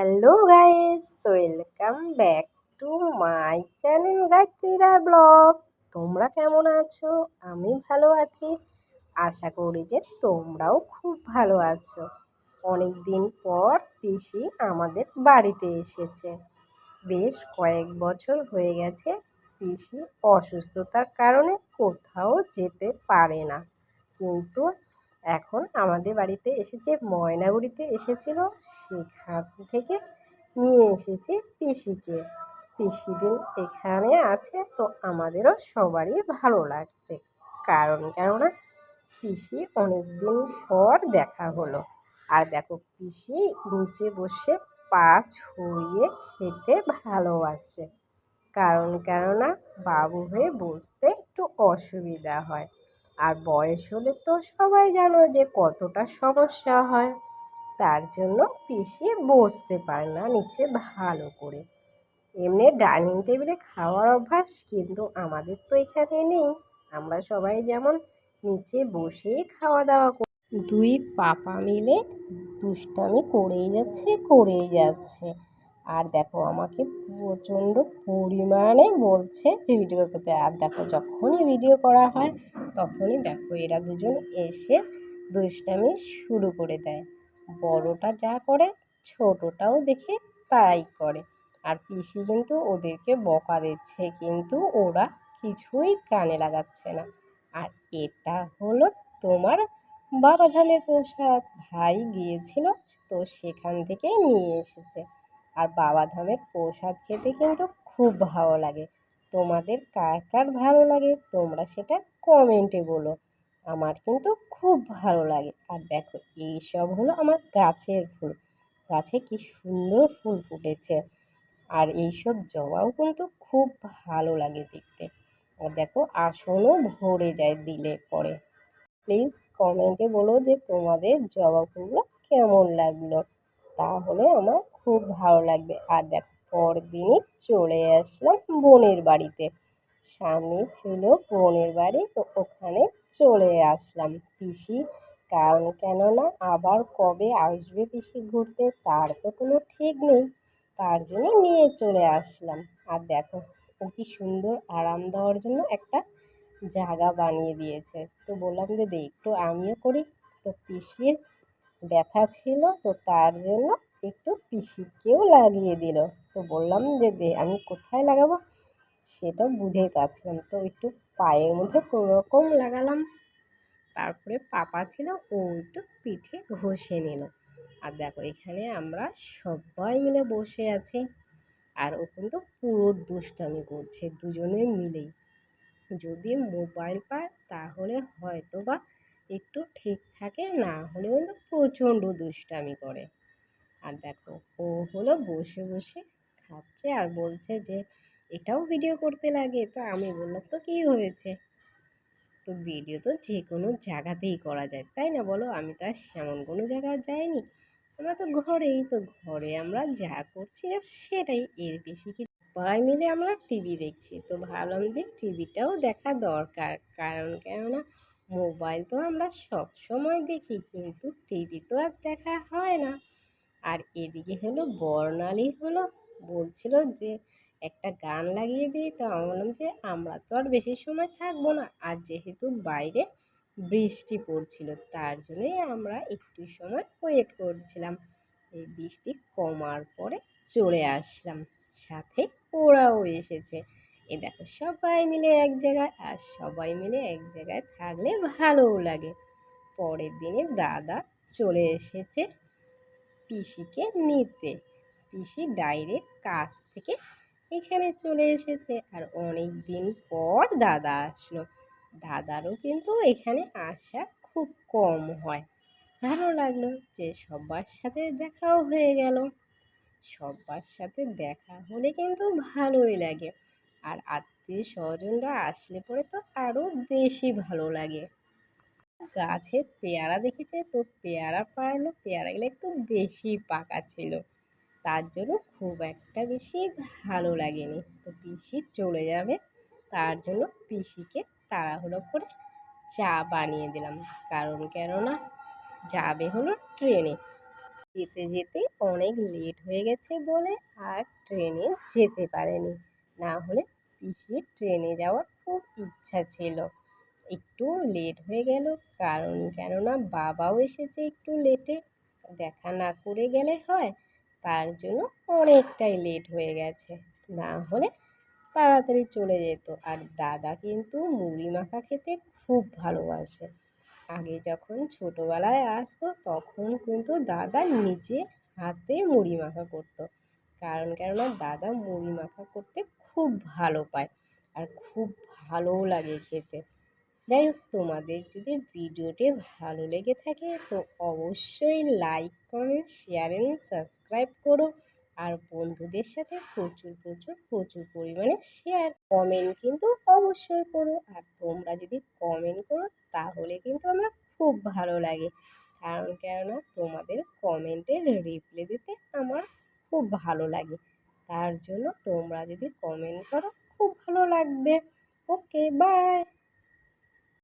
Hello guys, welcome back to my channel Gayatri Roy vlog. তোমরা কেমন আছো? আমি ভালো আছি। আশা করি যে তোমরাও খুব ভালো আছো। অনেক দিন পর পিসি আমাদের বাড়িতে এসেছে। বেশ কয়েক বছর হয়ে গেছে পিসি অসুস্থতার কারণে কোথাও যেতে পারে না, কিন্তু এখন আমাদের বাড়িতে এসেছে, ময়নাগুড়িতে এসেছিল, সেখান থেকে নিয়ে এসেছি পিসিকে। পিসিদিন এখানে আছে তো আমাদেরও সবারই ভালো লাগছে, কেননা পিসি অনেক দিন পর দেখা হলো। আর দেখো, পিসি নিচে বসে পা ছড়িয়ে খেতে ভালোবাসে, কেননা বাবু হয়ে বসতে একটু অসুবিধা হয়। আর বয়স হলে তো সবাই জানো যে কতটা সমস্যা হয়, তার জন্য পিসি বসতে পারে না নিচে ভালো করে। এমনি ডাইনিং টেবিলে খাওয়ার অভ্যাস কিন্তু আমাদের তো এখানে নেই। আমরা সবাই যেমন নিচে বসেই খাওয়া দাওয়া করি। দুই পাপা মিলে দুষ্টামি করেই যাচ্ছে। আর দেখো, আমাকে প্রচণ্ড পরিমাণে বলছে যে ভিডিও করতে। আর দেখো, যখনই ভিডিও করা হয় তখনই দেখো এরা দুজন এসে দুষ্টামি শুরু করে দেয়। বড়টা যা করে ছোটটাও দেখে তাই করে। আর পিসি কিন্তু ওদেরকে বকা দিচ্ছে, কিন্তু ওরা কিছুই কানে লাগাচ্ছে না। আর এটা হলো তোমার বাবাধামের প্রসাদ। ভাই গিয়েছিল তো সেখান থেকেই নিয়ে এসেছে। আর বাবাধামের প্রসাদ খেতে কিন্তু খুব ভালো লাগে। তোমাদের কার কার ভালো লাগে তোমরা সেটা কমেন্টে বলো। আমার কিন্তু খুব ভালো লাগে। আর দেখো, এইসব হলো আমার গাছের ফুল। গাছে কি সুন্দর ফুল ফুটেছে। আর এইসব জবাও কিন্তু খুব ভালো লাগে দেখতে। আর দেখো, আসনও ভরে যায় দিলে পরে। প্লিজ কমেন্টে বলো যে তোমাদের জবা ফুলগুলো কেমন লাগলো, তাহলে আমার খুব ভালো লাগবে। আর দেখো, পরের দিনই চলে আসলাম বোনের বাড়িতে। সামনে ছিল বোনের বাড়ি, তো ওখানে চলে আসলাম পিসি। কেননা আবার কবে আসবে পিসি ঘুরতে তার তো কোনো ঠিক নেই, তার জন্য নিয়ে চলে আসলাম। আর দেখো, ও কি সুন্দর আরাম দেওয়ার জন্য একটা জায়গা বানিয়ে দিয়েছে। তো বললাম যে দে একটু আমিও করি। তো পিসির ব্যথা ছিল, তো তার জন্য একটু পিসিকেও লাগিয়ে দিল। তো বললাম যে দে আমি কোথায় লাগাবো সেটা বুঝেই পাচ্ছিলাম, তো একটু পায়ের মধ্যে কোনোরকম লাগালাম। তারপরে পাপা ছিল, ও একটু পিঠে ঘষে নিল। আর দেখো, এখানে আমরা সবাই মিলে বসে আছি। আর ও কিন্তু পুরো দুষ্টামি করছে দুজনে মিলেই। যদি মোবাইল পায় তাহলে হয়তো বা একটু ঠিক থাকে, না হলে কিন্তু প্রচণ্ড দুষ্টামি করে। আর দেখো, ও হলো বসে বসে খাচ্ছে আর বলছে যে এটাও ভিডিও করতে লাগে। তো আমি বললাম তো কী হয়েছে, তো ভিডিও তো যে কোনো জায়গাতেই করা যায়, তাই না বলো? আমি তো আর সেমন কোনো জায়গায় যাইনি, আমরা তো ঘরে আমরা যা করছি সেটাই, এর বেশি কি। সবাই মিলে আমরা টিভি দেখছি, তো ভাবলাম যে টিভিটাও দেখা দরকার, কেননা মোবাইল তো আমরা সব সময় দেখি, কিন্তু টিভি তো আর দেখা হয় না। আর এদিকে হলো বর্ণালী বলছিল যে একটা গান লাগিয়ে দিই। তো আমি বললাম যে আমরা তো আর বেশি সময় থাকবো না, আর যেহেতু বাইরে বৃষ্টি পড়ছিল তার জন্যই আমরা একটু সময় ওয়েট করছিলাম। এই বৃষ্টি কমার পরে চলে আসলাম, সাথে ওরাও এসেছে। এ দেখো, সবাই মিলে এক জায়গায়, আর সবাই মিলে এক জায়গায় থাকলে ভালোও লাগে। পরের দিনে দাদা চলে এসেছে পিসিকে নিতে। পিসি ডাইরেক্ট কাজ থেকে এখানে চলে এসেছে, আর অনেক দিন পর দাদা আসলো। দাদারও কিন্তু এখানে আসা খুব কম হয়। ভালো লাগলো যে সবার সাথে দেখাও হয়ে গেল। সবার সাথে দেখা হলে কিন্তু ভালোই লাগে, আর আত্মীয় স্বজনরা আসলে পরে তো আরও বেশি ভালো লাগে। গাছে পেয়ারা দেখেছে, তো পেয়ারা পারলো, পেয়ারাগুলো একটু বেশি পাকা ছিল, তার জন্য খুব একটা বেশি ভালো লাগেনি। তো পিসি চলে যাবে, তার জন্য পিসিকে তাড়াহুড়ো করে চা বানিয়ে দিলাম, কেননা যাবে হলো ট্রেনে। যেতে যেতে অনেক লেট হয়ে গেছে বলে আর ট্রেনে যেতে পারেনি। না হলে পিসির ট্রেনে যাওয়ার খুব ইচ্ছা ছিল। একটু লেট হয়ে গেল, কারণ কেননা বাবাও এসেছে একটু লেটে, দেখা না করে গেলে হয়, তার জন্য অনেকটাই লেট হয়ে গেছে। না হলে তাড়াতাড়ি চলে যেত। আর দাদা কিন্তু মুড়ি মাখা খেতে খুব ভালোবাসে। আগে যখন ছোটোবেলায় আসতো তখন কিন্তু দাদা নিজে হাতে মুড়ি মাখা করতো, কারণ কেননা দাদা মুড়ি মাখা করতে খুব ভালো পায় আর খুব ভালোও লাগে খেতে। যাই হোক, তোমাদের যদি ভিডিওটি ভালো লেগে থাকে তো অবশ্যই লাইক, কমেন্ট, শেয়ার এবং সাবস্ক্রাইব করো। আর বন্ধুদের সাথে প্রচুর প্রচুর প্রচুর পরিমাণে শেয়ার কমেন্ট কিন্তু অবশ্যই করো। আর তোমরা যদি কমেন্ট করো তাহলে কিন্তু আমার খুব ভালো লাগে, কারণ কেননা তোমাদের কমেন্টের রিপ্লাই দিতে আমার খুব ভালো লাগে। তার জন্য তোমরা যদি কমেন্ট করো খুব ভালো লাগবে। ওকে, বাই।